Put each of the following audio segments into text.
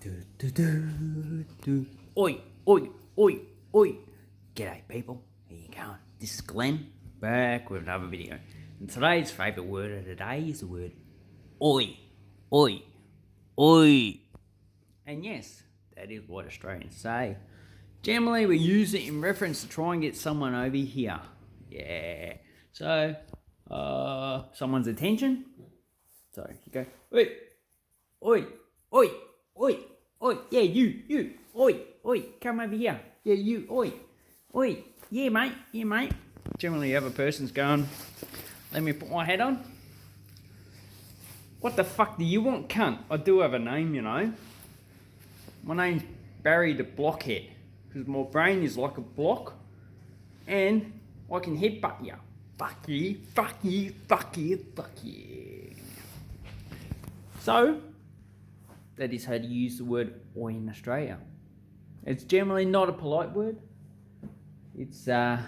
Do, do, do, do. Oi, oi, oi, oi. G'day people, how you going? This is Glenn, back with another video. And today's favourite word of the day is the word oi, oi, oi. And yes, that is what Australians say. Generally we use it in reference to try and get someone over here. Yeah. So, someone's attention. So you go, oi, oi, oi, oi, oi, yeah, you, oi, oi, come over here. Yeah, you, oi, oi, yeah, mate. Generally, the other person's going, let me put my head on. What the fuck do you want, cunt? I do have a name, you know. My name's Barry the Blockhead, because my brain is like a block, and I can headbutt you. Fuck you, fuck you, fuck you, fuck you. So, that is how to use the word oi in Australia. It's generally not a polite word. It's a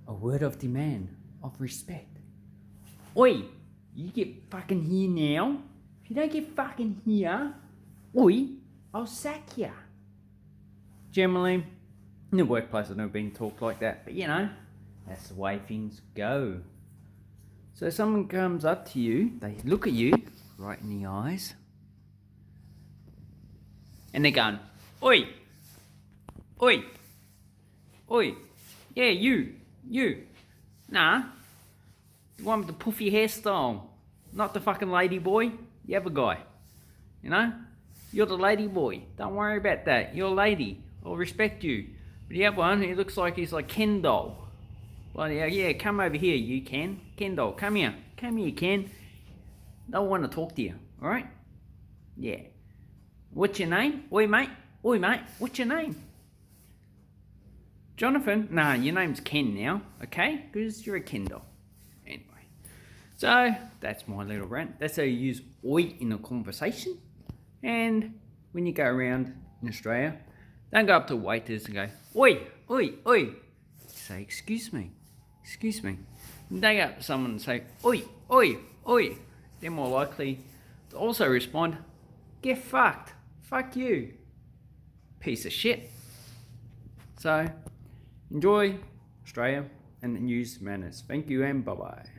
word of demand, of respect. Oi, you get fucking here now. If you don't get fucking here, oi, I'll sack ya. Generally, in the workplace I've never been talked like that, but you know, that's the way things go. So someone comes up to you, they look at you right in the eyes, and they're going, oi, oi, oi, yeah, you, nah, the one with the puffy hairstyle, not the fucking lady boy, the other guy, you know, you're the lady boy, don't worry about that, you're a lady, I'll respect you, but the other one, he looks like he's like Ken doll. Bloody hell, yeah, come over here, you Ken doll, come here, Ken, don't want to talk to you, alright, yeah. What's your name? Oi mate, what's your name? Jonathan? Nah, your name's Ken now, okay? Because you're a Ken doll. Anyway, so that's my little rant. That's how you use oi in a conversation. And when you go around in Australia, don't go up to waiters and go, oi. Say, excuse me. And they go up to someone and say, oi. They're more likely to also respond, get fucked. Fuck you. Piece of shit. So, enjoy Australia and use manners. Thank you and bye-bye.